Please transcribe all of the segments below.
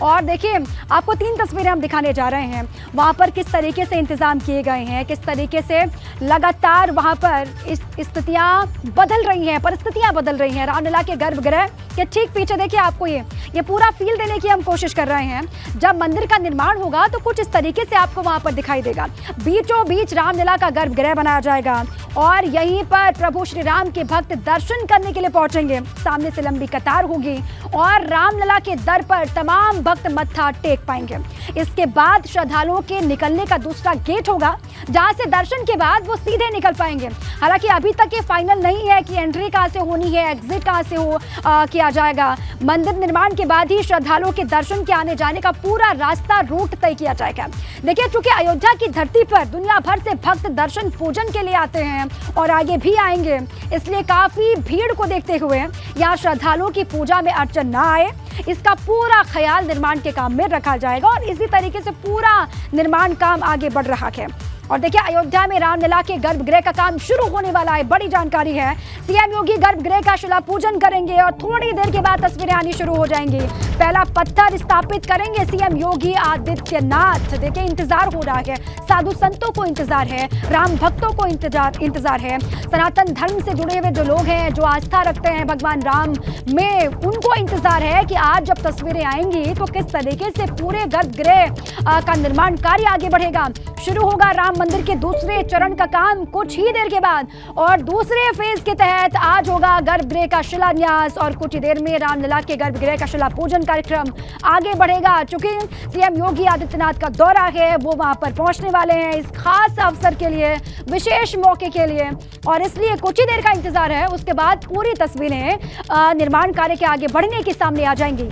और देखिए आपको 3 तस्वीरें हम दिखाने जा रहे हैं। वहाँ पर किस तरीके से इंतजाम किए गए हैं, किस तरीके से लगातार वहाँ पर स्थितियाँ बदल रही हैं, परिस्थितियाँ बदल रही हैं। रामलला के गर्भगृह के ठीक पीछे देखिए आपको ये पूरा फील देने की हम कोशिश कर रहे हैं। जब मंदिर का निर्माण होगा तो कुछ इस तरीके से आपको वहाँ पर दिखाई देगा। बीचों बीच रामलला का गर्भगृह बनाया जाएगा और यहीं पर प्रभु श्री राम के भक्त दर्शन करने के लिए पहुंचेंगे। सामने से लंबी कतार होगी और रामलला के दर पर तमाम भक्त मत्था टेक पाएंगे। इसके बाद श्रद्धालुओं के निकलने का दूसरा गेट होगा, जहां से दर्शन के बाद वो सीधे निकल पाएंगे। हालांकि अभी तक ये फाइनल नहीं है कि एंट्री कहां से होनी है, एग्जिट कहां से किया जाएगा। मंदिर निर्माण के बाद ही श्रद्धालुओं के दर्शन के आने जाने का पूरा रास्ता रूट तय किया जाएगा। देखिए चूंकि अयोध्या की धरती पर दुनिया भर से भक्त दर्शन पूजन के लिए आते हैं और आगे भी आएंगे, इसलिए काफी भीड़ को देखते हुए यहाँ श्रद्धालुओं की पूजा में अड़चन न आए, इसका पूरा ख्याल निर्माण के काम में रखा जाएगा और इसी तरीके से पूरा निर्माण काम आगे बढ़ रहा है। और देखिए अयोध्या में रामलला के गर्भगृह का काम शुरू होने वाला है। बड़ी जानकारी है, सीएम योगी गर्भगृह का शिला पूजन करेंगे और थोड़ी देर के बाद तस्वीरें आनी शुरू हो जाएंगी। पहला पत्थर स्थापित करेंगे सीएम योगी आदित्यनाथ। देखिए इंतजार हो रहा है, साधु संतों को इंतजार है, राम भक्तों को इंतजार है, सनातन धर्म से जुड़े हुए जो लोग हैं, जो आस्था रखते हैं भगवान राम में, उनको इंतजार है कि आज जब तस्वीरें आएंगी तो किस तरीके से पूरे गर्भगृह का निर्माण कार्य आगे बढ़ेगा। शुरू होगा राम मंदिर के दूसरे चरण का काम कुछ ही देर के बाद और दूसरे फेज के तहत आज होगा गर्भगृह का शिलान्यास और कुछ ही देर में रामलला के गर्भगृह का शिला पूजन कार्यक्रम आगे बढ़ेगा। चूंकि सीएम योगी आदित्यनाथ का दौरा है, वो वहां पर पहुंचने वाले हैं इस खास अवसर के लिए, विशेष मौके के लिए, और इसलिए कुछ ही देर का इंतजार है। उसके बाद पूरी तस्वीरें निर्माण कार्य के आगे बढ़ने के सामने आ जाएंगी।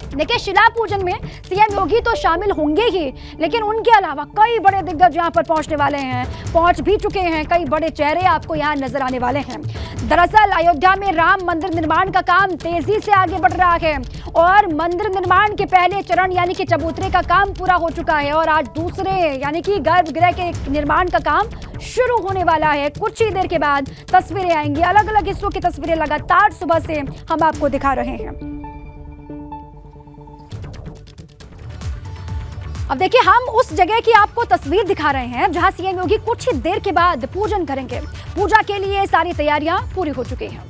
देखिए शिला पूजन में सीएम योगी तो शामिल होंगे ही, लेकिन उनके अलावा कई बड़े दिग्गज यहाँ पर पहुंचने वाले हैं, पहुंच भी चुके हैं। कई बड़े चेहरे आपको यहाँ नजर आने वाले हैं। दरअसल अयोध्या में राम मंदिर निर्माण का काम तेजी से आगे बढ़ रहा है और मंदिर निर्माण के पहले चरण यानी कि चबूतरे का काम पूरा हो चुका है और आज दूसरे यानी कि गर्भगृह के निर्माण का काम शुरू होने वाला है। कुछ ही देर के बाद तस्वीरें आएंगी, अलग अलग हिस्सों की तस्वीरें लगातार सुबह से हम आपको दिखा रहे हैं। अब देखिए हम उस जगह की आपको तस्वीर दिखा रहे हैं जहां सीएम योगी कुछ ही देर के बाद पूजन करेंगे। पूजा के लिए सारी तैयारियां पूरी हो चुकी हैं।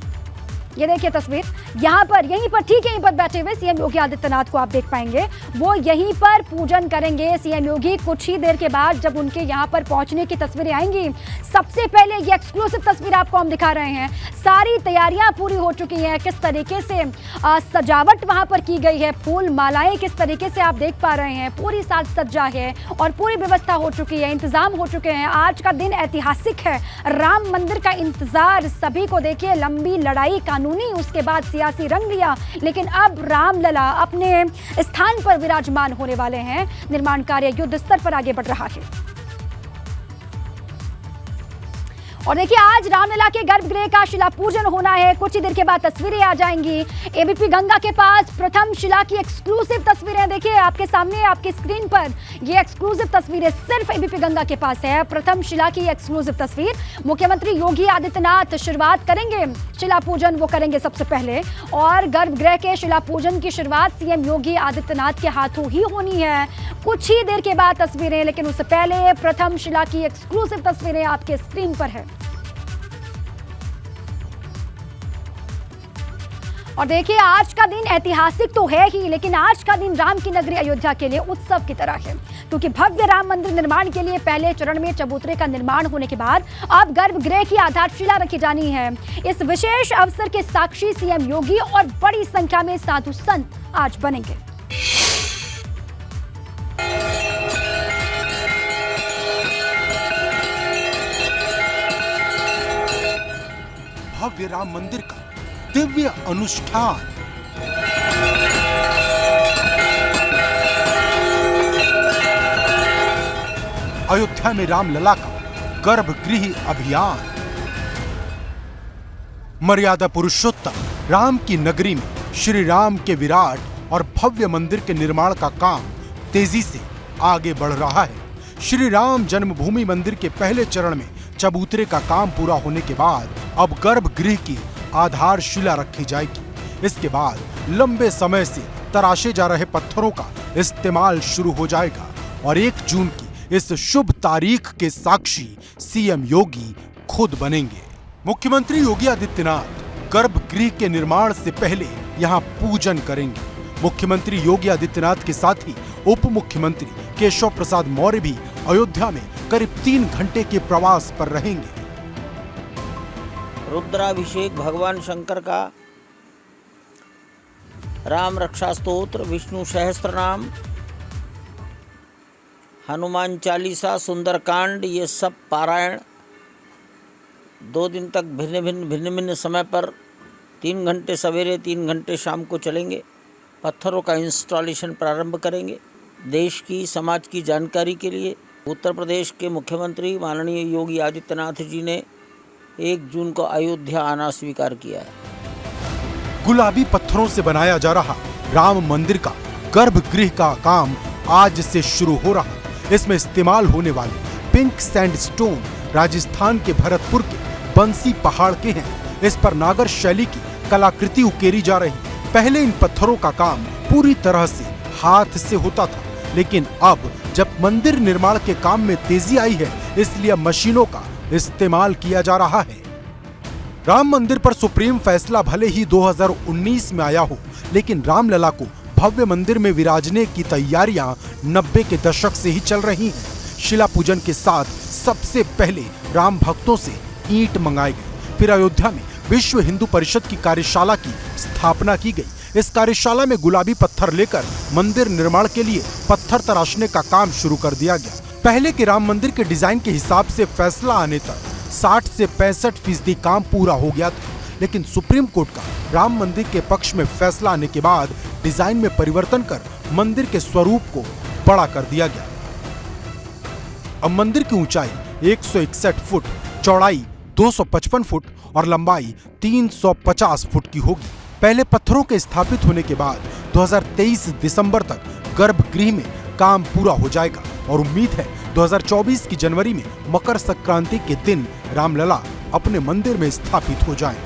ये देखिए तस्वीर, यहाँ पर यहीं पर बैठे हुए सीएम योगी आदित्यनाथ को आप देख पाएंगे। वो यहीं पर पूजन करेंगे सीएम योगी कुछ ही देर के बाद जब उनके यहाँ पर पहुंचने की तस्वीरें आएंगी। सबसे पहले ये एक्सक्लूसिव तस्वीर आपको हम दिखा रहे हैं। सारी तैयारियां पूरी हो चुकी हैं। किस तरीके से सजावट वहाँ पर की गई है, फूल मालाएं किस तरीके से आप देख पा रहे हैं, पूरी साज सज्जा है और पूरी व्यवस्था हो चुकी है, इंतजाम हो चुके हैं। आज का दिन ऐतिहासिक है, राम मंदिर का इंतजार सभी को। देखिए लंबी लड़ाई कानूनी, उसके बाद सियासी रंग लिया, लेकिन अब रामलला अपने स्थान पर विराजमान होने वाले हैं। निर्माण कार्य युद्ध स्तर पर आगे बढ़ रहा है। और देखिए आज रामलला के गर्भगृह का शिला पूजन होना है। कुछ ही देर के बाद तस्वीरें आ जाएंगी। एबीपी गंगा के पास प्रथम शिला की एक्सक्लूसिव तस्वीरें देखिए आपके सामने, आपकी स्क्रीन पर। ये एक्सक्लूसिव तस्वीरें सिर्फ एबीपी गंगा के पास है। प्रथम शिला की एक्सक्लूसिव तस्वीर। मुख्यमंत्री योगी आदित्यनाथ शुरुआत करेंगे, शिला पूजन वो करेंगे सबसे पहले और गर्भगृह के शिला पूजन की शुरुआत सीएम योगी आदित्यनाथ के हाथों ही होनी है। कुछ ही देर के बाद तस्वीरें, लेकिन उससे पहले प्रथम शिला की एक्सक्लूसिव तस्वीरें आपके स्क्रीन पर है। और देखिए आज का दिन ऐतिहासिक तो है ही, लेकिन आज का दिन राम की नगरी अयोध्या के लिए उत्सव की तरह है, क्योंकि भव्य राम मंदिर निर्माण के लिए पहले चरण में चबूतरे का निर्माण होने के बाद अब गर्भगृह की आधारशिला रखी जानी है। इस विशेष अवसर के साक्षी सीएम योगी और बड़ी संख्या में साधु संत आज बनेंगे। भव्य राम मंदिर का दिव्य अनुष्ठान। अयोध्या में रामलला का गर्भगृह अभियान। मर्यादा पुरुषोत्तम राम की नगरी में श्री राम के विराट और भव्य मंदिर के निर्माण का काम तेजी से आगे बढ़ रहा है। श्री राम जन्मभूमि मंदिर के पहले चरण में चबूतरे का काम पूरा होने के बाद अब गर्भगृह की आधारशिला रखी जाएगी। इसके बाद लंबे समय से तराशे जा रहे पत्थरों का इस्तेमाल शुरू हो जाएगा और 1 जून की इस शुभ तारीख के साक्षी सीएम योगी खुद बनेंगे। मुख्यमंत्री योगी आदित्यनाथ गर्भगृह के निर्माण से पहले यहां पूजन करेंगे। मुख्यमंत्री योगी आदित्यनाथ के साथ ही उप मुख्यमंत्री केशव प्रसाद मौर्य भी अयोध्या में करीब 3 घंटे के प्रवास पर रहेंगे। रुद्राभिषेक भगवान शंकर का, राम रक्षा स्तोत्र, विष्णु सहस्त्रनाम, हनुमान चालीसा, सुंदरकांड, ये सब पारायण 2 दिन तक भिन्न भिन्न समय पर 3 घंटे सवेरे 3 घंटे शाम को चलेंगे। पत्थरों का इंस्टॉलेशन प्रारंभ करेंगे। देश की समाज की जानकारी के लिए उत्तर प्रदेश के मुख्यमंत्री माननीय योगी आदित्यनाथ जी ने 1 जून को अयोध्या आना स्वीकार किया है। गुलाबी पत्थरों से बनाया जा रहा राम मंदिर का गर्भगृह का काम आज से शुरू हो रहा। इसमें इस्तेमाल होने वाले पिंक सैंडस्टोन राजस्थान के भरतपुर के बंसी पहाड़ के हैं। इस पर नागर शैली की कलाकृति उकेरी जा रही। पहले इन पत्थरों का काम पूरी तरह से हाथ से होता था, लेकिन अब जब मंदिर निर्माण के काम में तेजी आई है, इसलिए मशीनों का इस्तेमाल किया जा रहा है। राम मंदिर पर सुप्रीम फैसला भले ही 2019 में आया हो, लेकिन रामलला को भव्य मंदिर में विराजने की तैयारियां 90 के दशक से ही चल रही हैं। शिला पूजन के साथ सबसे पहले राम भक्तों से ईंट मंगाए गए। फिर अयोध्या में विश्व हिंदू परिषद की कार्यशाला की स्थापना की गई। इस कार्यशाला में गुलाबी पत्थर लेकर मंदिर निर्माण के लिए पत्थर तराशने का काम शुरू कर दिया गया। पहले के राम मंदिर के डिजाइन के हिसाब से फैसला आने तक 60 से 65% काम पूरा हो गया था, लेकिन सुप्रीम कोर्ट का राम मंदिर के पक्ष में फैसला आने के बाद डिजाइन में परिवर्तन कर मंदिर के स्वरूप को बड़ा कर दिया गया। अब मंदिर की ऊंचाई 161 फुट, चौड़ाई 255 फुट और लंबाई 350 फुट की होगी। पहले पत्थरों के स्थापित होने के बाद 2023 दिसंबर तक गर्भगृह में काम पूरा हो जाएगा और उम्मीद है 2024 की जनवरी में मकर संक्रांति के दिन रामलला अपने मंदिर में स्थापित हो जाएं।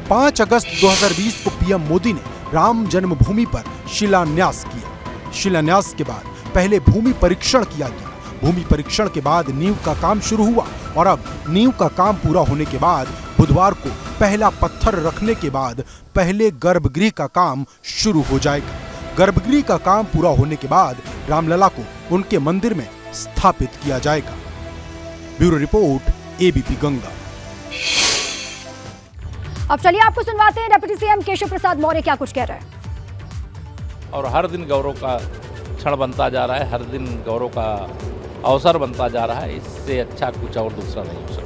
5 अगस्त 2020 को पीएम मोदी ने राम जन्मभूमि पर शिलान्यास किया। शिलान्यास के बाद पहले भूमि परीक्षण किया गया। भूमि परीक्षण के बाद नींव का काम शुरू हुआ और अब नींव का काम पूरा होने के बाद बुधवार को पहला पत्थर रखने के बाद पहले गर्भगृह का काम शुरू हो जाएगा। गर्भगृह का काम पूरा होने के बाद रामलला को उनके मंदिर में स्थापित किया जाएगा। Bureau report, ABP Ganga. अब चलिए आपको सुनवाते हैं डिप्टी सीएम केशव प्रसाद मौर्य क्या कुछ कह रहे हैं। और हर दिन गौरव का क्षण बनता जा रहा है, हर दिन गौरव का अवसर बनता जा रहा है। इससे अच्छा कुछ और दूसरा नहीं हो सकता।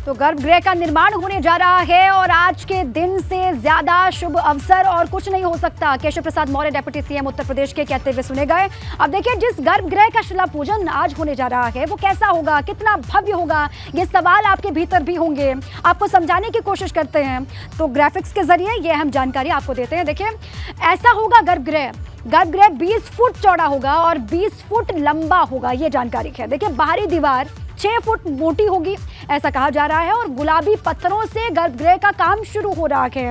तो गर्भगृह का निर्माण होने जा रहा है और आज के दिन से ज्यादा शुभ अवसर और कुछ नहीं हो सकता। केशव प्रसाद मौर्य डिप्टी सीएम उत्तर प्रदेश के कहते हुए सुने गए। अब देखिए, जिस गर्भगृह का शिला पूजन आज होने जा रहा है वो कैसा होगा, कितना भव्य होगा, ये सवाल आपके भीतर भी होंगे। आपको समझाने की कोशिश करते हैं तो ग्राफिक्स के जरिए ये हम जानकारी आपको देते हैं। देखिए, ऐसा होगा गर्भगृह 20 फुट चौड़ा होगा और 20 फुट लंबा होगा, ये जानकारी है। देखिए, बाहरी दीवार 6 फुट मोटी होगी ऐसा कहा जा रहा है और गुलाबी पत्थरों से गर्भगृह का काम शुरू हो रहा है।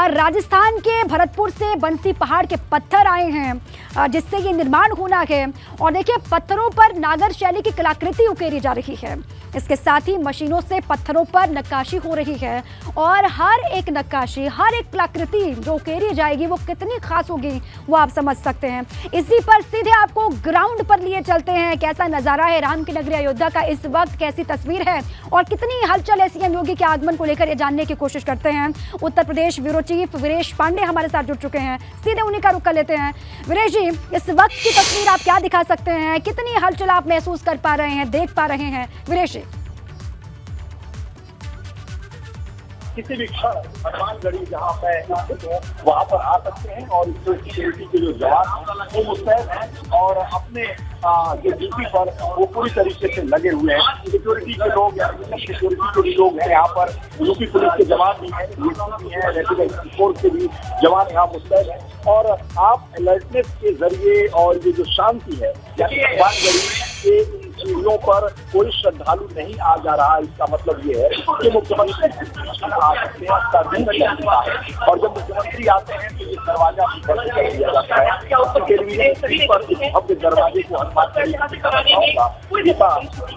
राजस्थान के भरतपुर से बंसी पहाड़ के पत्थर आए हैं जिससे ये निर्माण होना है। और देखिए, पत्थरों पर नागर शैली की कलाकृति उकेरी जा रही है। इसके साथ ही मशीनों से पत्थरों पर नक्काशी हो रही है और हर एक नक्काशी, हर एक कलाकृति जो उकेरी जाएगी वो कितनी खास होगी वो आप समझ सकते हैं। इसी पर सीधे आपको ग्राउंड पर लिए चलते हैं। कैसा नज़ारा है राम की नगरी अयोध्या का इस वक्त, कैसी तस्वीर है और कितनी हलचल है सीएम योगी के आगमन को लेकर, ये जानने की कोशिश करते हैं। उत्तर प्रदेश ब्यूरो चीफ वीरेश पांडे हमारे साथ जुड़ चुके हैं, सीधे उन्हीं का रुख कर लेते हैं। वीरेश जी, इस वक्त की तस्वीर आप क्या दिखा सकते हैं, कितनी हलचल आप महसूस कर पा रहे हैं, देख पा रहे हैं? वीरेश जी, किसी भी क्षण हनुमानगढ़ी जहाँ पे स्थित हो वहाँ पर आ सकते हैं और सिक्योरिटी के जो जवान हैं वो मुस्तैद हैं और अपने जो ड्यूटी पर वो पूरी तरीके से लगे हुए हैं। सिक्योरिटी के लोग, सिक्योरिटी के भी लोग हैं यहाँ पर, यूपी पुलिस के जवान भी हैं, डीएसपी भी हैं, रेजिडेंट फोर्स के भी जवान यहाँ मुस्तैद हैं। और आप अलर्टनेस के जरिए और ये जो शांति है हनुमानगढ़ी कि इन चीजों पर कोई श्रद्धालु नहीं आ जा रहा। इसका मतलब ये है कि मुख्यमंत्री आ सकते हैं, उसका दिन चलता है, और जब मुख्यमंत्री आते हैं तो ये दरवाजा बंद कर दिया जाता है। उसके लिए इस भव्य दरवाजे को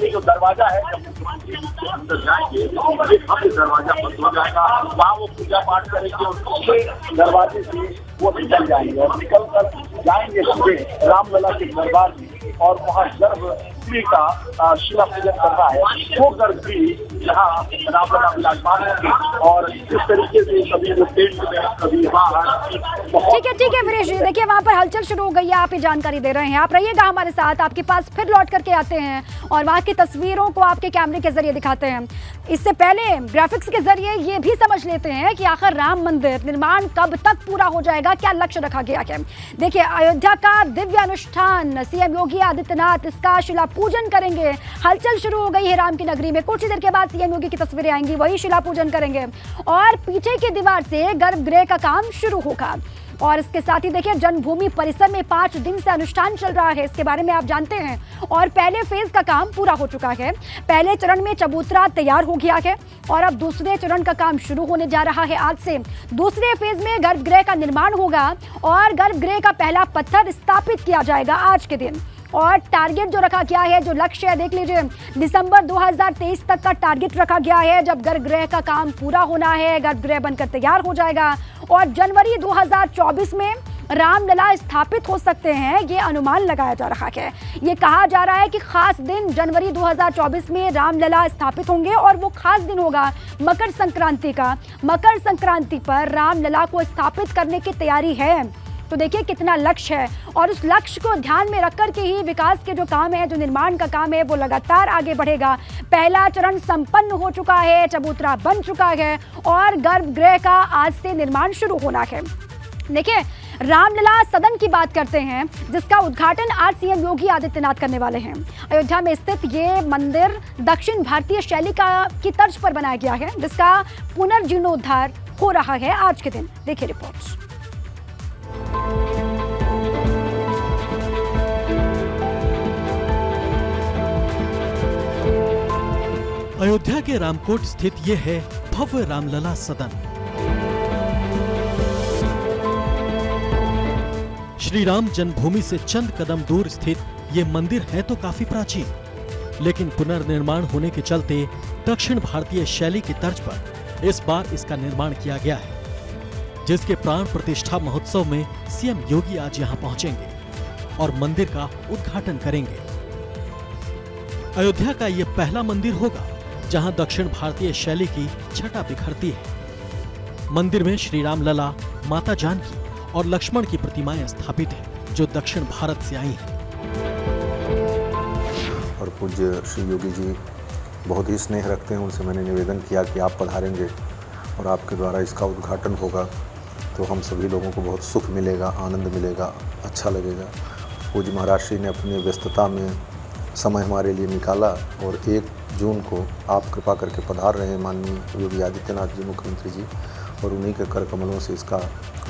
ये जो दरवाजा है, जब मुख्यमंत्री उसके अंदर जाएंगे ये भव्य दरवाजा बंद हो जाएगा। वहाँ वो पूजा पाठ करेंगे और दूसरे दरवाजे से वो निकल जाएंगे और निकल कर जाएंगे सीधे रामलला के दरबार में, और वहाँ गर्भगृह का शिला पूजन करना है। वो गर्भगृह जहाँ रामलला विराजमान होंगे, और इस तरीके से कभी वो टेंट में, कभी बाहर। ठीक है वीरेश जी, देखिए वहाँ पर हलचल शुरू हो गई है, आप ये जानकारी दे रहे हैं। आप रहिएगा हमारे साथ, आपके पास फिर लौट करके आते हैं और वहाँ की तस्वीरों को आपके कैमरे के जरिए दिखाते हैं। इससे पहले ग्राफिक्स के जरिए ये भी समझ लेते हैं कि आखिर राम मंदिर निर्माण कब तक पूरा हो जाएगा, क्या लक्ष्य रखा गया है। देखिए, अयोध्या का दिव्य अनुष्ठान, सीएम योगी आदित्यनाथ इसका शिला पूजन करेंगे। हलचल शुरू हो गई है राम की नगरी में। कुछ ही देर के बाद सीएम योगी की तस्वीरें आएंगी, वही शिला पूजन करेंगे और पीछे की दीवार से गर्भगृह का काम शुरू होगा। और इसके साथ ही देखिए, जन्मभूमि परिसर में 5 दिन से अनुष्ठान चल रहा है, इसके बारे में आप जानते हैं। और पहले फेज का काम पूरा हो चुका है। पहले चरण में चबूतरा तैयार हो गया है और अब दूसरे चरण का काम शुरू होने जा रहा है आज से। दूसरे फेज में गर्भगृह का निर्माण होगा और गर्भगृह का पहला पत्थर स्थापित किया जाएगा आज के दिन। और टारगेट जो रखा गया है, जो लक्ष्य है, देख लीजिए, दिसंबर 2023 तक का टारगेट रखा गया है, जब गर्भगृह का काम पूरा होना है, गर्भगृह बनकर तैयार हो जाएगा और जनवरी 2024 में रामलला स्थापित हो सकते हैं, ये अनुमान लगाया जा रहा है। ये कहा जा रहा है कि खास दिन जनवरी 2024 में रामलला स्थापित होंगे और वो खास दिन होगा मकर संक्रांति का। मकर संक्रांति पर रामलला को स्थापित करने की तैयारी है। तो देखिए कितना लक्ष्य है, और उस लक्ष्य को ध्यान में रखकर के ही विकास के जो काम है, जो निर्माण का काम है, वो लगातार आगे बढ़ेगा। पहला चरण संपन्न हो चुका है, चबूतरा बन चुका है और गर्भगृह का आज से निर्माण शुरू होना है। देखिए, रामलला सदन की बात करते हैं, जिसका उद्घाटन आज सीएम योगी आदित्यनाथ करने वाले हैं। अयोध्या में स्थित ये मंदिर दक्षिण भारतीय शैली की तर्ज पर बनाया गया है, जिसका पुनर्जीर्णोद्धार हो रहा है आज के दिन। देखिए रिपोर्ट। अयोध्या के रामकोट स्थित ये है भव्य रामलला सदन। श्री राम जन्मभूमि से चंद कदम दूर स्थित ये मंदिर है तो काफी प्राचीन, लेकिन पुनर्निर्माण होने के चलते दक्षिण भारतीय शैली की तर्ज पर इस बार इसका निर्माण किया गया है, जिसके प्राण प्रतिष्ठा महोत्सव में सीएम योगी आज यहां पहुंचेंगे और मंदिर का उद्घाटन करेंगे। अयोध्या का ये पहला मंदिर होगा जहां दक्षिण भारतीय शैली की छटा बिखरती है। मंदिर में श्री राम लला, माता जानकी और लक्ष्मण की प्रतिमाएं स्थापित हैं, जो दक्षिण भारत से आई हैं। और पूज्य श्री योगी जी बहुत ही स्नेह रखते हैं, उनसे मैंने निवेदन किया कि आप पधारेंगे और आपके द्वारा इसका उद्घाटन होगा तो हम सभी लोगों को बहुत सुख मिलेगा, आनंद मिलेगा, अच्छा लगेगा। पूज्य महाराज श्री ने अपनी व्यस्तता में समय हमारे लिए निकाला और 1 जून को आप कृपा करके पधार रहे हैं माननीय योगी आदित्यनाथ जी मुख्यमंत्री जी, और उन्हीं के कर कमलों से इसका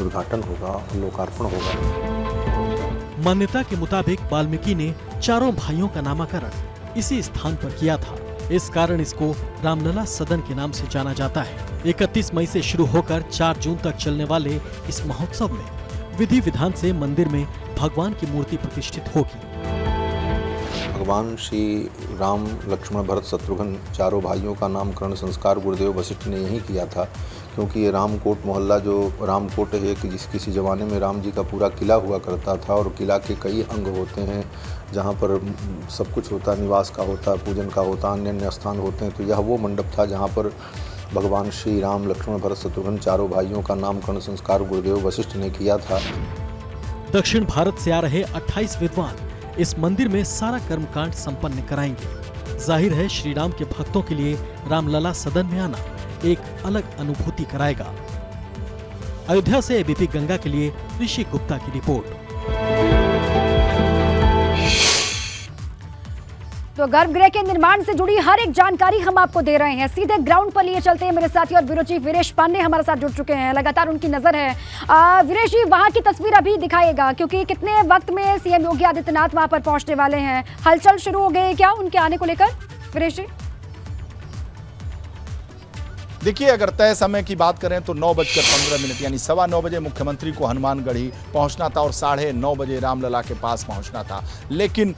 उद्घाटन होगा और लोकार्पण होगा। मान्यता के मुताबिक वाल्मीकि ने चारों भाइयों का नामकरण इसी स्थान पर किया था। इस कारण इसको रामलला सदन के नाम से जाना जाता है। 31 मई से शुरू होकर 4 जून तक चलने वाले इस महोत्सव में विधि विधान से मंदिर में भगवान की मूर्ति प्रतिष्ठित होगी। भगवान श्री राम, लक्ष्मण, भरत, शत्रुघ्न चारों भाइयों का नामकरण संस्कार गुरुदेव वशिष्ठ ने यही किया था, क्योंकि ये रामकोट मोहल्ला जो रामकोट है कि किसी ज़माने में राम जी का पूरा किला हुआ करता था और किला के कई अंग होते हैं जहाँ पर सब कुछ होता, निवास का होता, पूजन का होता, अन्य अन्य स्थान होते हैं। तो यह वो मंडप था जहाँ पर भगवान श्री राम, लक्ष्मण, भरत, शत्रुघ्न चारों भाइयों का नामकरण संस्कार गुरुदेव वशिष्ठ ने किया था। दक्षिण भारत से आ रहे 28 विद्वान इस मंदिर में सारा कर्मकांड संपन्न कराएंगे। जाहिर है श्री राम के भक्तों के लिए रामलला सदन में आना एक अलग अनुभूति कराएगा। अयोध्या से एबीपी गंगा के लिए ऋषि गुप्ता की रिपोर्ट। तो गर्भगृह के निर्माण से जुड़ी हर एक जानकारी हम आपको दे रहे हैं। सीधे ग्राउंड पर लिए चलते हैं मेरे साथी और ब्यूरो चीफ वीरेश पांडे हमारे साथ जुड़ चुके हैं, लगातार उनकी नजर है। वीरेश जी, वहां की तस्वीर अभी दिखाएगा, क्योंकि कितने वक्त में सीएम योगी आदित्यनाथ वहां पर पहुंचने वाले हैं? हलचल शुरू हो गई है क्या उनके आने को लेकर वीरेश जी? देखिए, अगर तय समय की बात करें तो 9:15 यानी 9:15 बजे मुख्यमंत्री को हनुमानगढ़ी पहुंचना था और 9:30 बजे रामलला के पास पहुंचना था। लेकिन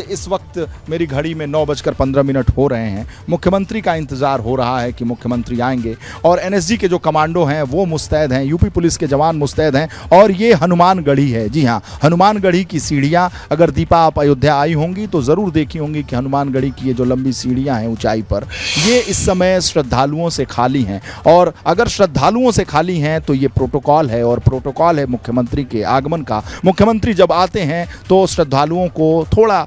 इस वक्त मेरी घड़ी में 9:15 हो रहे हैं। मुख्यमंत्री का इंतजार हो रहा है कि मुख्यमंत्री आएंगे और एनएसजी के जो कमांडो हैं वो मुस्तैद हैं, यूपी पुलिस के जवान मुस्तैद हैं और ये हनुमानगढ़ी है। जी हाँ, हनुमानगढ़ी की सीढ़ियाँ, अगर दीपा आप अयोध्या आई होंगी तो ज़रूर देखी होंगी कि हनुमानगढ़ी की ये जो लंबी सीढ़ियाँ हैं ऊंचाई पर, ये इस समय श्रद्धालुओं से खाली हैं। और अगर श्रद्धालुओं से खाली हैं तो ये प्रोटोकॉल है, और प्रोटोकॉल है मुख्यमंत्री के आगमन का। मुख्यमंत्री जब आते हैं तो श्रद्धालुओं को थोड़ा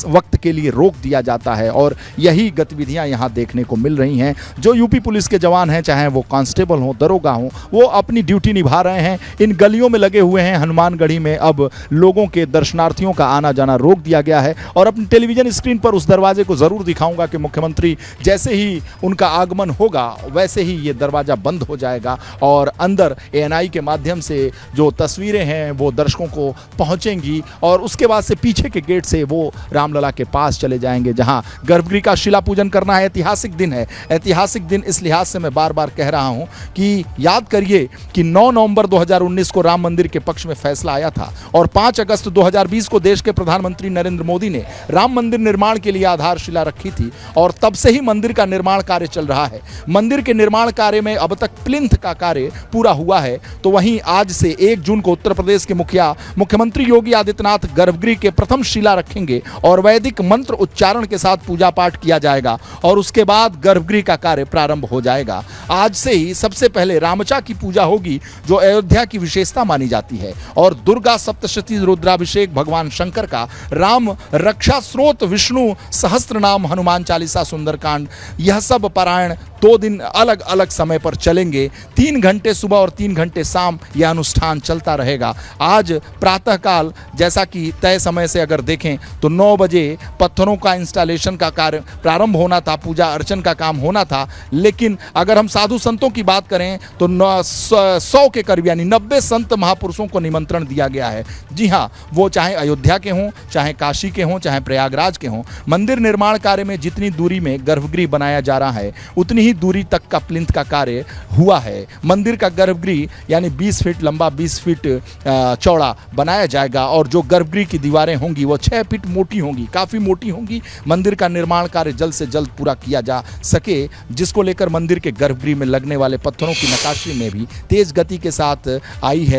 वक्त के लिए रोक दिया जाता है और यही गतिविधियां यहां देखने को मिल रही हैं। जो यूपी पुलिस के जवान हैं, चाहे वो कांस्टेबल हों, दरोगा हों, वो अपनी ड्यूटी निभा रहे हैं। इन गलियों में लगे हुए हैं। हनुमानगढ़ी में अब लोगों के, दर्शनार्थियों का आना जाना रोक दिया गया है और अपनी टेलीविजन स्क्रीन पर उस दरवाजे को ज़रूर दिखाऊंगा कि मुख्यमंत्री जैसे ही उनका आगमन होगा वैसे ही ये दरवाज़ा बंद हो जाएगा और अंदर एएनआई के माध्यम से जो तस्वीरें हैं वो दर्शकों को पहुंचेंगी और उसके बाद से पीछे के गेट से वो रामलला के पास चले जाएंगे, जहां गर्भगृह का शिला पूजन करना है। ऐतिहासिक दिन है। ऐतिहासिक दिन इस लिहाज से मैं बार बार कह रहा हूं कि याद करिए कि 9 नवंबर 2019 को राम मंदिर के पक्ष में फैसला आया था और 5 अगस्त 2020 को देश के प्रधानमंत्री नरेंद्र मोदी ने राम मंदिर निर्माण के लिए आधारशिला रखी थी और तब से ही मंदिर का निर्माण कार्य चल रहा है। मंदिर के निर्माण कार्य में अब तक प्लिंथ का कार्य पूरा हुआ है। तो वहीं आज से 1 जून को उत्तर प्रदेश के मुख्यमंत्री योगी आदित्यनाथ गर्भगृह के प्रथम शिला रखेंगे और वैदिक मंत्र उच्चारण के साथ पूजा पाठ किया जाएगा और उसके बाद गर्भगृह का कार्य प्रारंभ हो जाएगा। आज से ही सबसे पहले रामचा की पूजा होगी, जो अयोध्या की विशेषता मानी जाती है, और दुर्गा सप्तशती रुद्राभिषेक, भगवान शंकर का राम रक्षा स्रोत, विष्णु सहस्त्र नाम, हनुमान चालीसा, सुंदरकांड, यह सब पारायण 2 दिन अलग अलग समय पर चलेंगे। 3 घंटे सुबह और 3 घंटे शाम यह अनुष्ठान चलता रहेगा। आज प्रातःकाल, जैसा कि तय समय से अगर देखें तो 9 बजे पत्थरों का इंस्टॉलेशन का कार्य प्रारंभ होना था, पूजा अर्चन का काम होना था। लेकिन अगर हम साधु संतों की बात करें तो 100 के करीब यानी 90 संत महापुरुषों को निमंत्रण दिया गया है। जी हाँ, वो चाहे अयोध्या के हों, चाहे काशी के हों, चाहे प्रयागराज के हों। मंदिर निर्माण कार्य में जितनी दूरी में गर्भगृह बनाया जा रहा है उतनी ही दूरी तक का प्लिंथ का कार्य हुआ है। मंदिर का गर्भगृह यानी 20 फीट लंबा, 20 फीट चौड़ा बनाया जाएगा और जो गर्भगृह की दीवारें होंगी वो 6 फीट मोटी होंगी, काफ़ी मोटी होंगी। मंदिर का निर्माण कार्य जल्द से जल्द पूरा किया जा सके, जिसको लेकर मंदिर के गर्भगृह में लगने वाले पत्थरों की नक्काशी में भी तेज गति के साथ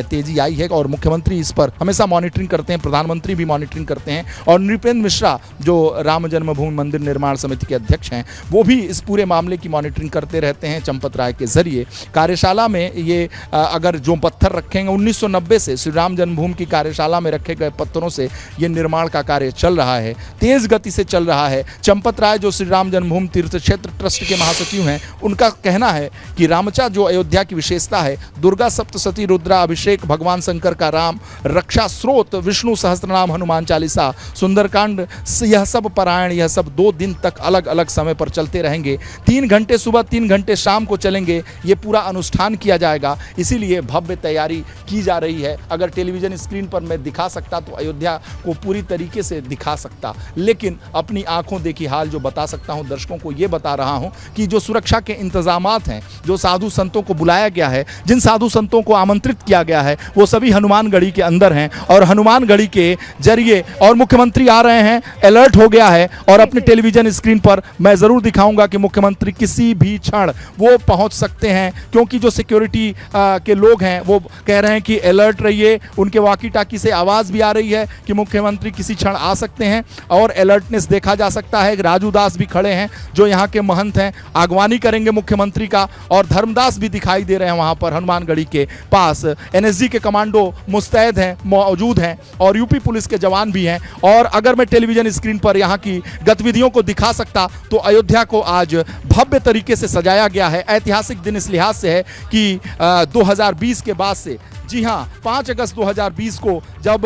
तेजी आई है और मुख्यमंत्री इस पर हमेशा मॉनिटरिंग करते हैं, प्रधानमंत्री भी मॉनिटरिंग करते हैं और नृपेंद्र मिश्रा जो राम जन्मभूमि मंदिर निर्माण समिति के अध्यक्ष हैं वो भी इस पूरे मामले की मॉनिटरिंग करते रहते हैं चंपत राय के जरिए। कार्यशाला में ये अगर जो पत्थर रखेंगे 1990 से श्री राम जन्मभूमि की कार्यशाला में रखे गए पत्थरों से ये निर्माण का कार्य चल रहा है, तेज गति से चल रहा है। चंपत राय जो श्री राम जन्मभूमि तीर्थ क्षेत्र ट्रस्ट के महासचिव हैं, उनका कहना है कि रामचा जो अयोध्या की विशेषता है, दुर्गा सप्तशती रुद्रा अभिषेक, भगवान शंकर का राम रक्षा स्रोत, विष्णु सहस्त्रनाम, हनुमान चालीसा, सुंदरकांड, यह सब पारायण, यह सब 2 दिन तक अलग अलग समय पर चलते रहेंगे। 3 घंटे सुबह, 3 घंटे शाम को चलेंगे। ये पूरा अनुष्ठान किया जाएगा, इसीलिए भव्य तैयारी की जा रही है। अगर टेलीविजन स्क्रीन पर मैं दिखा सकता तो अयोध्या को पूरी तरीके से दिखा सकता, लेकिन अपनी आंखों देखी हाल जो बता सकता हूं दर्शकों को, ये बता रहा हूं कि जो सुरक्षा के इंतजामात हैं, जो साधु संतों को बुलाया गया है, जिन साधु संतों को आमंत्रित किया गया है, वो सभी हनुमानगढ़ी के अंदर हैं और हनुमानगढ़ी के जरिए और मुख्यमंत्री आ रहे हैं, अलर्ट हो गया है और अपने टेलीविजन स्क्रीन पर मैं जरूर दिखाऊंगा कि मुख्यमंत्री किसी भी क्षण वो पहुंच सकते हैं, क्योंकि जो सिक्योरिटी के लोग हैं वो कह रहे हैं कि अलर्ट रहिए। उनके वॉकी टाकी से आवाज़ भी आ रही है कि मुख्यमंत्री किसी क्षण आ सकते हैं और अलर्टनेस देखा जा सकता है। राजू दास भी खड़े हैं जो यहाँ के महंत हैं, आगवानी करेंगे मुख्यमंत्री का, और धर्मदास भी दिखाई दे रहे हैं वहाँ पर हनुमानगढ़ी के पास। एनएसजी के कमांडो मुस्तैद हैं, मौजूद हैं और यूपी पुलिस के जवान भी हैं। और अगर मैं टेलीविजन स्क्रीन पर यहाँ की गतिविधियों को दिखा सकता तो अयोध्या को आज भव्य तरीके तरीके से सजाया गया है। ऐतिहासिक दिन इस लिहाज से है कि 2020 के बाद से, जी हाँ, 5 अगस्त 2020 को जब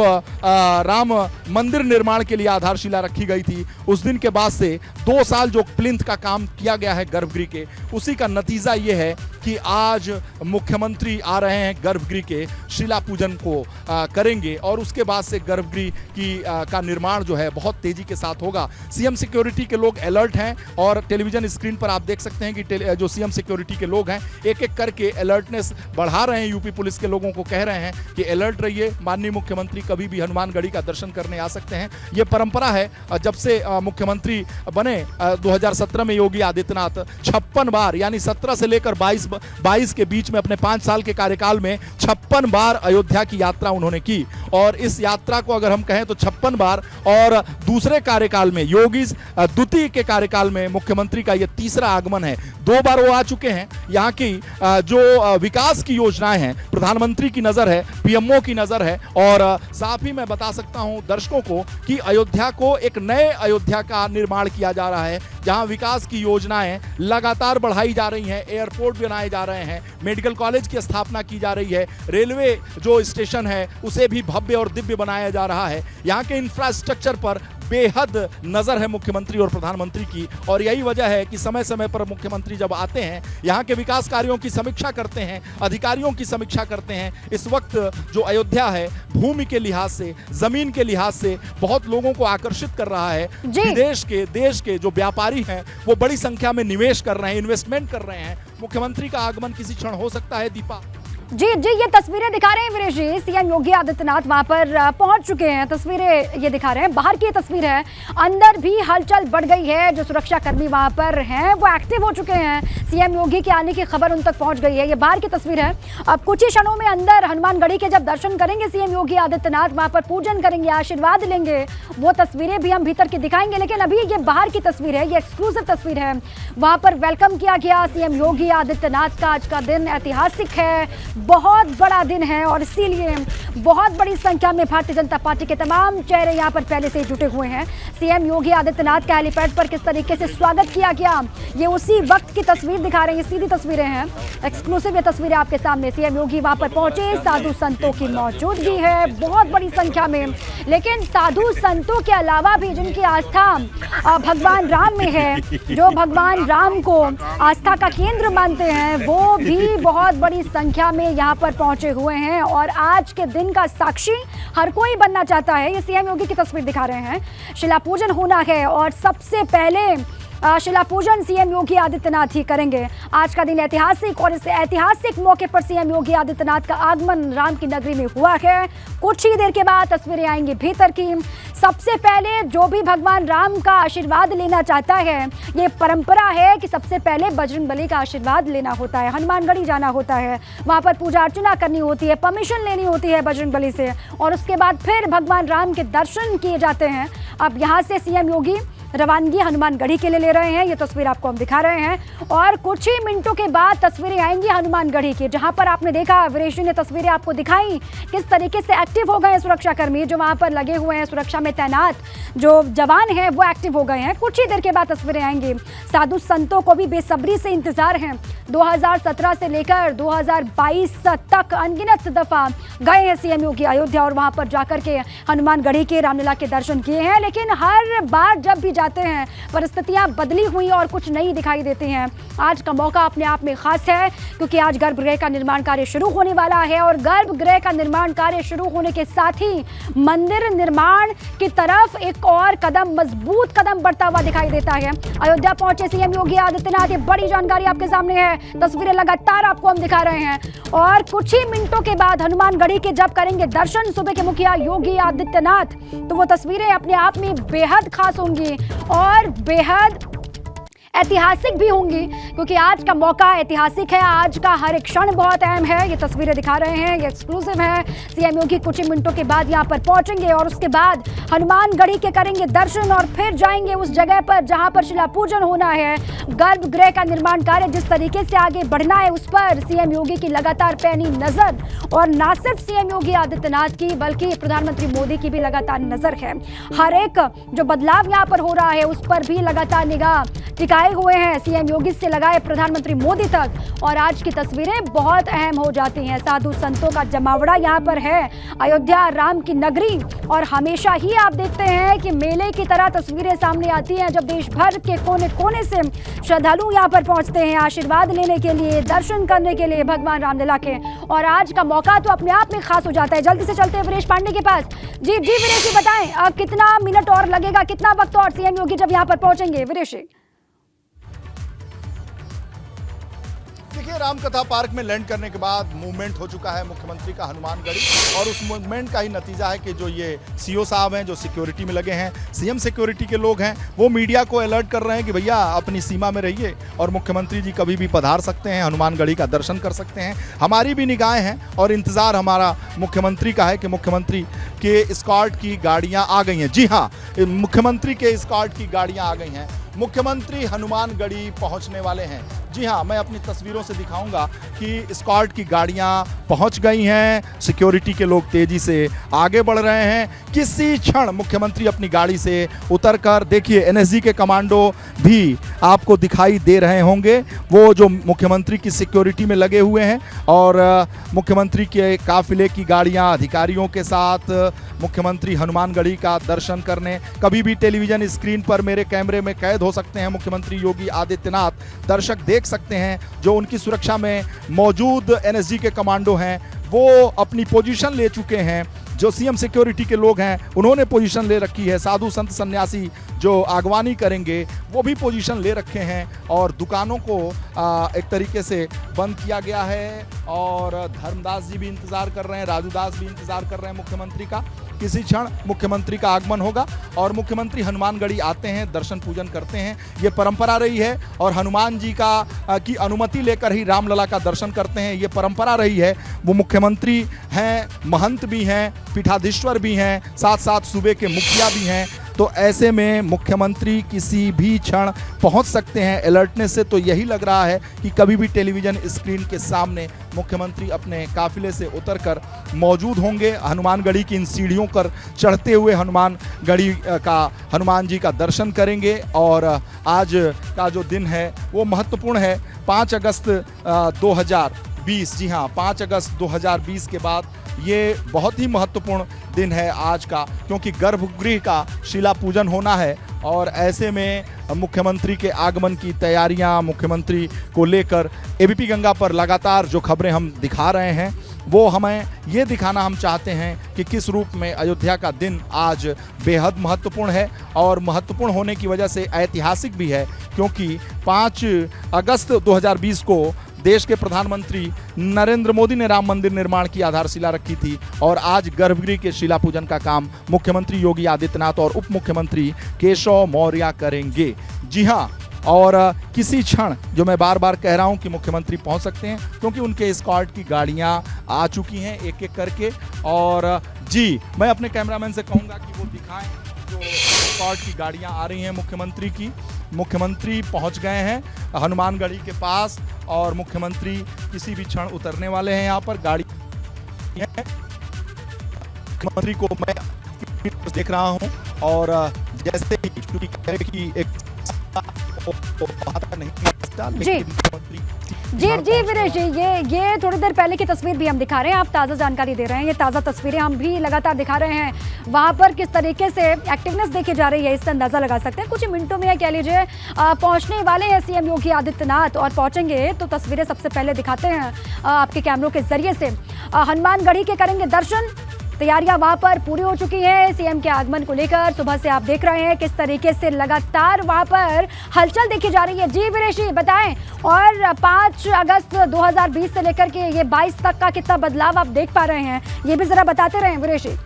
राम मंदिर निर्माण के लिए आधारशिला रखी गई थी, उस दिन के बाद से 2 साल जो प्लिंथ का काम किया गया है गर्भगृह के, उसी का नतीजा ये है कि आज मुख्यमंत्री आ रहे हैं गर्भगृह के शिला पूजन को करेंगे और उसके बाद से गर्भगृह का निर्माण जो है बहुत तेजी के साथ होगा। सीएम सिक्योरिटी के लोग अलर्ट हैं और टेलीविजन स्क्रीन पर आप देख सकते हैं कि जो सीएम सिक्योरिटी के लोग हैं एक एक करके अलर्टनेस बढ़ा रहे हैं। यूपी पुलिस के लोगों को कह रहे हैं कि अलर्ट रहिए, माननीय मुख्यमंत्री कभी भी हनुमानगढ़ी का दर्शन करने आ सकते हैं। ये परंपरा है, जब से मुख्यमंत्री बने 2017 में योगी आदित्यनाथ 56 बार, यानी 17 से लेकर 22 के बीच में अपने 5 साल के कार्यकाल में 56 बार अयोध्या की यात्रा उन्होंने की। और इस यात्रा को अगर हम कहें तो 56 बार, और दूसरे कार्यकाल में योगी द्वितीय के कार्यकाल में मुख्यमंत्री का यह तीसरा आगमन है। 2 बार वो आ चुके हैं। यहाँ की जो विकास की योजनाएं हैं, प्रधानमंत्री की नजर है, पीएमओ की नजर है, और साथ ही मैं बता सकता हूं दर्शकों को कि अयोध्या को एक नए अयोध्या का निर्माण किया जा रहा है, जहां विकास की योजनाएं लगातार बढ़ाई जा रही हैं, एयरपोर्ट बनाए जा रहे हैं, मेडिकल कॉलेज की स्थापना की जा रही है, रेलवे जो स्टेशन है उसे भी भव्य और दिव्य बनाया जा रहा है। यहाँ के इंफ्रास्ट्रक्चर पर बेहद नजर है मुख्यमंत्री और प्रधानमंत्री की, और यही वजह है कि समय समय पर मुख्यमंत्री जब आते हैं यहाँ के विकास कार्यों की समीक्षा करते हैं, अधिकारियों की समीक्षा करते हैं। इस वक्त जो अयोध्या है भूमि के लिहाज से, जमीन के लिहाज से बहुत लोगों को आकर्षित कर रहा है। विदेश के, देश के जो व्यापारी हैं वो बड़ी संख्या में निवेश कर रहे हैं, इन्वेस्टमेंट कर रहे हैं। मुख्यमंत्री का आगमन किसी क्षण हो सकता है। दीपा जी, ये तस्वीरें दिखा रहे हैं वीरेश जी, सीएम योगी आदित्यनाथ वहां पर पहुंच चुके हैं। तस्वीरें ये दिखा रहे हैं, बाहर की तस्वीर है, अंदर भी हलचल बढ़ गई है। जो सुरक्षा कर्मी वहां पर हैं वो एक्टिव हो चुके हैं। सीएम योगी के आने की खबर उन तक पहुंच गई है। ये बाहर की तस्वीर है। अब कुछ ही क्षणों में अंदर हनुमानगढ़ी के जब दर्शन करेंगे सीएम योगी आदित्यनाथ, वहां पर पूजन करेंगे, आशीर्वाद लेंगे, वो तस्वीरें भी हम भीतर की दिखाएंगे। लेकिन अभी ये बाहर की तस्वीर है, ये एक्सक्लूसिव तस्वीर है। वहां पर वेलकम किया गया सीएम योगी आदित्यनाथ का। आज का दिन ऐतिहासिक है, बहुत बड़ा दिन है, और इसीलिए बहुत बड़ी संख्या में भारतीय जनता पार्टी के तमाम चेहरे यहां पर पहले से ही जुटे हुए हैं। सीएम योगी आदित्यनाथ का हेलीपैड पर किस तरीके से स्वागत किया गया, ये उसी वक्त की तस्वीर दिखा रहे हैं। सीधी तस्वीरें हैं, एक्सक्लूसिव ये तस्वीरें आपके सामने। सीएम योगी वहां पर पहुंचे, साधु संतों की मौजूदगी है बहुत बड़ी संख्या में। लेकिन साधु संतों के अलावा भी जिनकी आस्था भगवान राम में है, जो भगवान राम को आस्था का केंद्र मानते हैं, वो भी बहुत बड़ी संख्या में यहाँ पर पहुंचे हुए हैं। और आज के दिन का साक्षी हर कोई बनना चाहता है। ये सीएम योगी की तस्वीर दिखा रहे हैं। शिला पूजन होना है और सबसे पहले शिला पूजन सीएम योगी आदित्यनाथ ही करेंगे। आज का दिन ऐतिहासिक, और इस ऐतिहासिक मौके पर सीएम योगी आदित्यनाथ का आगमन राम की नगरी में हुआ है। कुछ ही देर के बाद तस्वीरें आएंगी भीतर की। सबसे पहले जो भी भगवान राम का आशीर्वाद लेना चाहता है, ये परंपरा है कि सबसे पहले बजरंगबली का आशीर्वाद लेना होता है, हनुमानगढ़ी जाना होता है, वहाँ पर पूजा अर्चना करनी होती है, परमिशन लेनी होती है बजरंगबली से, और उसके बाद फिर भगवान राम के दर्शन किए जाते हैं। अब यहाँ से सीएम योगी रवानगी हनुमानगढ़ी के लिए ले रहे हैं। ये तस्वीर आपको हम दिखा रहे हैं, और कुछ ही मिनटों के बाद तस्वीरें आएंगी हनुमानगढ़ी की, जहां पर आपने देखा वीरेश जी ने तस्वीरें आपको दिखाई किस तरीके से एक्टिव हो गए सुरक्षा कर्मी जो वहां पर लगे हुए हैं। सुरक्षा में तैनात जो जवान हैं वो एक्टिव हो गए हैं। कुछ ही देर के बाद तस्वीरें आएंगी। साधु संतों को भी बेसब्री से इंतजार है। 2017 से लेकर 2022 तक अनगिनत दफा गए हैं सीएम योगी अयोध्या, और वहां पर जाकर के हनुमानगढ़ी के रामलला के दर्शन किए हैं। लेकिन हर बार जब भी जाते हैं परिस्थितियां बदली हुई और कुछ नई दिखाई देती हैं। आज का मौका अपने आप में खास है, क्योंकि आज गर्भगृह का निर्माण कार्य शुरू होने वाला है, और गर्भगृह का निर्माण कार्य शुरू होने के साथ ही मंदिर निर्माण की तरफ एक और कदम, मजबूत कदम बढ़ता हुआ दिखाई देता है। अयोध्या पहुंचे सीएम योगी आदित्यनाथ, ये बड़ी जानकारी आपके सामने है। तस्वीरें लगातार आपको हम दिखा रहे हैं, और कुछ ही मिनटों के बाद हनुमानगढ़ी के जब करेंगे दर्शन सूबे के मुखिया योगी आदित्यनाथ, तो वो तस्वीरें अपने आप में बेहद खास होंगी और बेहद ऐतिहासिक भी होंगी, क्योंकि आज का मौका ऐतिहासिक है। आज का हर एक क्षण बहुत अहम है। ये तस्वीरें दिखा रहे हैं, ये एक्सक्लूसिव है। सीएम योगी कुछ ही मिनटों के बाद यहाँ पर पहुंचेंगे, और उसके बाद हनुमानगढ़ी के करेंगे दर्शन, और फिर जाएंगे उस जगह पर जहां पर शिला पूजन होना है। गर्भगृह का निर्माण कार्य जिस तरीके से आगे बढ़ना है, उस पर सीएम योगी की लगातार पैनी नजर, और ना सिर्फ सीएम योगी आदित्यनाथ की बल्कि प्रधानमंत्री मोदी की भी लगातार नजर है। हर एक जो बदलाव यहाँ पर हो रहा है उस पर भी लगातार निगाह टिकाए हुए हैं, सीएम योगी से लगाए प्रधानमंत्री मोदी तक। और आज की तस्वीरें बहुत अहम हो जाती हैं। साधु संतों का जमावड़ा यहाँ पर है, अयोध्या राम की नगरी। और हमेशा ही आप देखते हैं कि मेले की तरह तस्वीरें सामने आती हैं जब देश भर के कोने कोने से श्रद्धालु यहाँ पर पहुंचते हैं आशीर्वाद लेने के लिए, दर्शन करने के लिए भगवान रामलला के। और आज का मौका तो अपने आप में खास हो जाता है। जल्दी से चलते हैं वीरेश पांडे के पास। जी वीरेश जी बताएं, अब कितना मिनट और लगेगा, कितना वक्त और सीएम योगी जब यहाँ पर पहुंचेंगे? वीरेश जी देखिए, रामकथा पार्क में लैंड करने के बाद मूवमेंट हो चुका है मुख्यमंत्री का हनुमानगढ़ी, और उस मूवमेंट का ही नतीजा है कि जो ये सीओ साहब हैं जो सिक्योरिटी में लगे हैं, सीएम सिक्योरिटी के लोग हैं, वो मीडिया को अलर्ट कर रहे हैं कि भैया अपनी सीमा में रहिए और मुख्यमंत्री जी कभी भी पधार सकते हैं, हनुमानगढ़ी का दर्शन कर सकते हैं। हमारी भी निगाहें हैं और इंतज़ार हमारा मुख्यमंत्री का है कि मुख्यमंत्री के स्क्वाड की गाड़ियाँ आ गई हैं। जी हाँ, मुख्यमंत्री के स्क्वाड की गाड़ियाँ आ गई हैं। मुख्यमंत्री हनुमानगढ़ी पहुंचने वाले हैं। जी हाँ, मैं अपनी तस्वीरों से दिखाऊंगा कि स्क्वाड की गाड़ियां पहुंच गई हैं, सिक्योरिटी के लोग तेजी से आगे बढ़ रहे हैं। किसी क्षण मुख्यमंत्री अपनी गाड़ी से उतरकर, देखिए एनएसजी के कमांडो भी आपको दिखाई दे रहे होंगे, वो जो मुख्यमंत्री की सिक्योरिटी में लगे हुए हैं। और मुख्यमंत्री के काफिले की गाड़ियां अधिकारियों के साथ मुख्यमंत्री हनुमानगढ़ी का दर्शन करने, कभी भी टेलीविजन स्क्रीन पर मेरे कैमरे में कैद हो सकते हैं मुख्यमंत्री योगी आदित्यनाथ, दर्शक देख सकते हैं जो उनकी सुरक्षा में मौजूद एनएसजी के कमांडो हैं वो अपनी पोजीशन ले चुके हैं। जो सीएम सिक्योरिटी के लोग हैं उन्होंने पोजीशन ले रखी है। साधु संत सन्यासी जो आगवानी करेंगे वो भी पोजीशन ले रखे हैं, और दुकानों को एक तरीके से बंद किया गया है। और धर्मदास जी भी इंतज़ार कर रहे हैं, राजूदास भी इंतज़ार कर रहे हैं मुख्यमंत्री का। किसी क्षण मुख्यमंत्री का आगमन होगा और मुख्यमंत्री हनुमानगढ़ी आते हैं, दर्शन पूजन करते हैं। ये परंपरा रही है, और हनुमान जी की अनुमति लेकर ही रामलला का दर्शन करते हैं, ये परंपरा रही है। वो मुख्यमंत्री हैं, महंत भी हैं, पीठाधीश्वर भी हैं, साथ साथ सूबे के मुखिया भी हैं। तो ऐसे में मुख्यमंत्री किसी भी क्षण पहुंच सकते हैं। अलर्टनेस से तो यही लग रहा है कि कभी भी टेलीविजन स्क्रीन के सामने मुख्यमंत्री अपने काफिले से उतरकर मौजूद होंगे। हनुमानगढ़ी की इन सीढ़ियों पर चढ़ते हुए हनुमान जी का दर्शन करेंगे। और आज का जो दिन है वो महत्वपूर्ण है, 5 अगस्त 2020। जी हाँ, 5 अगस्त 2020 के बाद ये बहुत ही महत्वपूर्ण दिन है आज का, क्योंकि गर्भगृह का शिला पूजन होना है। और ऐसे में मुख्यमंत्री के आगमन की तैयारियां मुख्यमंत्री को लेकर एबीपी गंगा पर लगातार जो खबरें हम दिखा रहे हैं वो हमें ये दिखाना हम चाहते हैं कि किस रूप में अयोध्या का दिन आज बेहद महत्वपूर्ण है। और महत्वपूर्ण होने की वजह से ऐतिहासिक भी है, क्योंकि 5 अगस्त 2020 को देश के प्रधानमंत्री नरेंद्र मोदी ने राम मंदिर निर्माण की आधारशिला रखी थी, और आज गर्भगृह के शिला पूजन का काम मुख्यमंत्री योगी आदित्यनाथ और उप मुख्यमंत्री केशव मौर्य करेंगे। जी हाँ, और किसी क्षण, जो मैं बार बार कह रहा हूं कि मुख्यमंत्री पहुंच सकते हैं, क्योंकि उनके स्क्वाड की गाड़ियां आ चुकी हैं एक एक करके। और जी, मैं अपने कैमरामैन से कहूंगा कि वो दिखाएं जो स्क्वाड की गाड़ियां आ रही हैं मुख्यमंत्री की। मुख्यमंत्री पहुंच गए हैं हनुमानगढ़ी के पास, और मुख्यमंत्री किसी भी क्षण उतरने वाले हैं। यहाँ पर गाड़ी मुख्यमंत्री को मैं देख रहा हूं, और जैसे ही की एक जी वीरेश जी, ये थोड़ी देर पहले की तस्वीर भी हम दिखा रहे हैं, आप ताज़ा जानकारी दे रहे हैं। ये ताज़ा तस्वीरें हम भी लगातार दिखा रहे हैं। वहाँ पर किस तरीके से एक्टिवनेस देखी जा रही है, इससे अंदाज़ा लगा सकते हैं। कुछ ही मिनटों में कह लीजिए पहुँचने वाले हैं सीएम योगी आदित्यनाथ, और पहुँचेंगे तो तस्वीरें सबसे पहले दिखाते हैं आपके कैमरों के जरिए से। हनुमानगढ़ी के करेंगे दर्शन, तैयारियां वहां पर पूरी हो चुकी हैं सीएम के आगमन को लेकर। सुबह से आप देख रहे हैं किस तरीके से लगातार वहां पर हलचल देखी जा रही है। जी वीरेश जी बताएं, और 5 अगस्त 2020 से लेकर के ये 22 तक का कितना बदलाव आप देख पा रहे हैं, ये भी जरा बताते रहें वीरेश जी।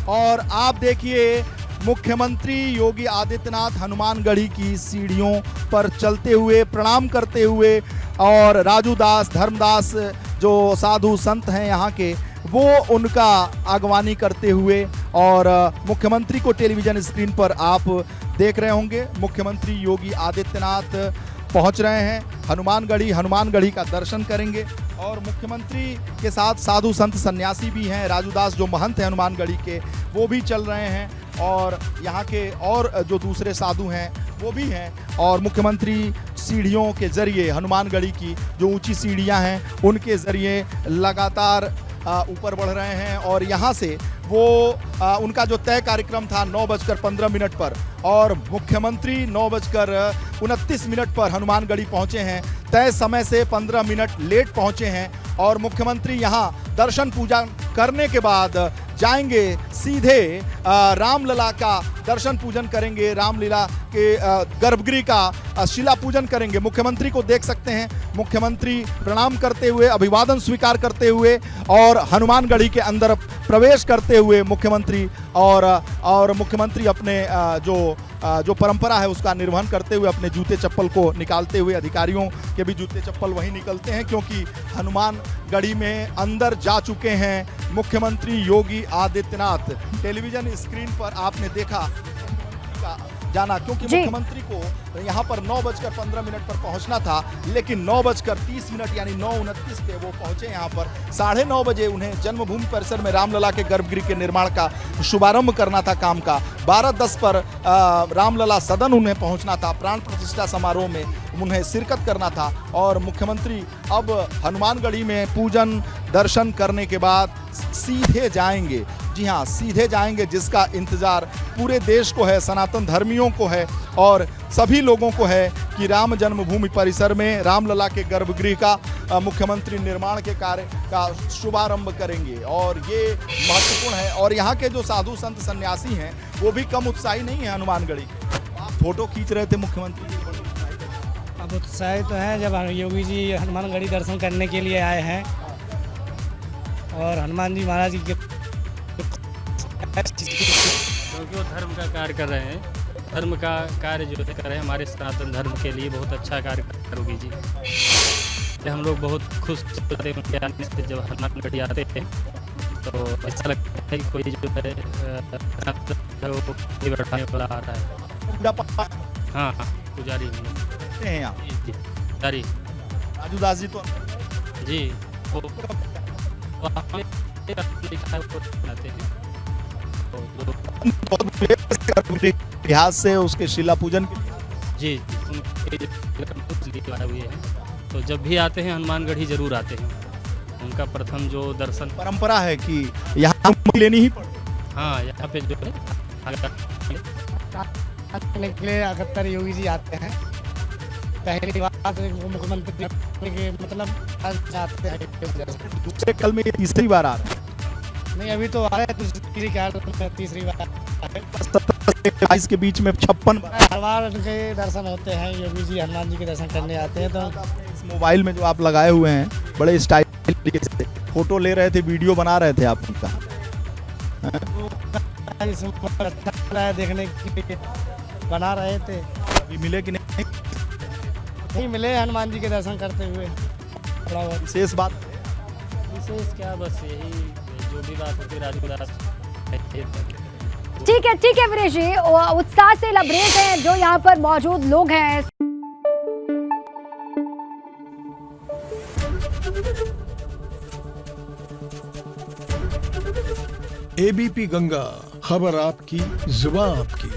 और आप देखिए, मुख्यमंत्री योगी आदित्यनाथ हनुमानगढ़ी की सीढ़ियों पर चलते हुए, प्रणाम करते हुए, और राजूदास, धर्मदास जो साधु संत हैं यहाँ के, वो उनका आगवानी करते हुए, और मुख्यमंत्री को टेलीविजन स्क्रीन पर आप देख रहे होंगे। मुख्यमंत्री योगी आदित्यनाथ पहुंच रहे हैं हनुमानगढ़ी का दर्शन करेंगे, और मुख्यमंत्री के साथ साधु संत सन्यासी भी हैं। राजूदास जो महंत हैं हनुमानगढ़ी के, वो भी चल रहे हैं, और यहाँ के और जो दूसरे साधु हैं वो भी हैं और मुख्यमंत्री सीढ़ियों के जरिए हनुमानगढ़ी की जो ऊंची सीढ़ियां हैं उनके जरिए लगातार ऊपर बढ़ रहे हैं और यहाँ से वो उनका जो तय कार्यक्रम था 9:15 पर और मुख्यमंत्री 9:29 पर हनुमानगढ़ी पहुंचे हैं। तय समय से 15 मिनट लेट पहुंचे हैं और मुख्यमंत्री यहाँ दर्शन पूजा करने के बाद जाएंगे सीधे रामलला का दर्शन पूजन करेंगे, रामलीला के गर्भगृह का शिला पूजन करेंगे। मुख्यमंत्री को देख सकते हैं, मुख्यमंत्री प्रणाम करते हुए, अभिवादन स्वीकार करते हुए और हनुमानगढ़ी के अंदर प्रवेश करते हुए मुख्यमंत्री और मुख्यमंत्री अपने जो परंपरा है उसका निर्वहन करते हुए अपने जूते चप्पल को निकालते हुए, अधिकारियों के भी जूते चप्पल वहीं निकलते हैं क्योंकि हनुमानगढ़ी में अंदर जा चुके हैं मुख्यमंत्री योगी आदित्यनाथ। टेलीविजन स्क्रीन पर आपने देखा जाना क्योंकि मुख्यमंत्री को यहाँ पर 9:15 पर पहुँचना था लेकिन 9:30 यानी 9:29 पे वो पहुँचे यहाँ पर। 9:30 बजे उन्हें जन्मभूमि परिसर में रामलला के गर्भगृह के निर्माण का शुभारंभ करना था काम का। 12:10 पर रामलला सदन उन्हें पहुँचना था, प्राण प्रतिष्ठा समारोह में उन्हें शिरकत करना था और मुख्यमंत्री अब हनुमानगढ़ी में पूजन दर्शन करने के बाद सीधे जाएंगे। जी हाँ, सीधे जाएंगे जिसका इंतजार पूरे देश को है, सनातन धर्मियों को है और सभी लोगों को है कि राम जन्मभूमि परिसर में रामलला के गर्भगृह का मुख्यमंत्री निर्माण के कार्य का शुभारंभ करेंगे और ये महत्वपूर्ण है। और यहाँ के जो साधु संत सन्यासी हैं वो भी कम उत्साही नहीं है हनुमानगढ़ी के। आप फोटो खींच रहे थे मुख्यमंत्री जी, अब उत्साहित तो हैं जब योगी जी हनुमानगढ़ी दर्शन करने के लिए आए हैं और हनुमान जी महाराज जी के क्योंकि वो धर्म का कार्य कर रहे हैं, धर्म का कार्य जो कर रहे हैं हमारे सनातन धर्म के लिए बहुत अच्छा कार्य करोगी जी। हम लोग बहुत खुश होते हैं उनके आने से। जब हनुमानगढ़ी आते हैं तो ऐसा लगता है कि कोई जो है वो बैठाने वाला आ रहा है। हाँ पुजारी हैं यहाँ पुजारी राजू दास जी तो जी वो बनाते हैं इतिहास से उसके शिला पूजन जी हुए हैं। तो जब भी आते हैं हनुमानगढ़ी जरूर आते हैं। उनका प्रथम जो दर्शन परंपरा है कि यहाँ लेनी ही पड़ती। हाँ यहाँ पे जो है के लिए 71 योगी जी आते हैं। पहली बार मुख्यमंत्री के मतलब आते हैं, दूसरे कल में ये तीसरी बार आ रहा है। नहीं अभी तो आ रहे हैं तीसरी बार 27 के बीच में 56 हर बार उनके दर्शन होते हैं। योगी जी हनुमान जी के दर्शन करने आते हैं। तो इस मोबाइल में जो आप लगाए हुए हैं बड़े स्टाइल से फोटो ले रहे थे, वीडियो बना रहे थे आप उनका, अच्छा देखने के लिए बना रहे थे। अभी मिले कि नहीं मिले हनुमान जी के दर्शन करते हुए। थोड़ा बहुत विशेष बात विशेष क्या, बस यही जो भी बात होती राजू दास। ठीक है वीरेश जी, उत्साह से लबरेज हैं जो यहाँ पर मौजूद लोग हैं। एबीपी गंगा, खबर आपकी, जुबान आपकी।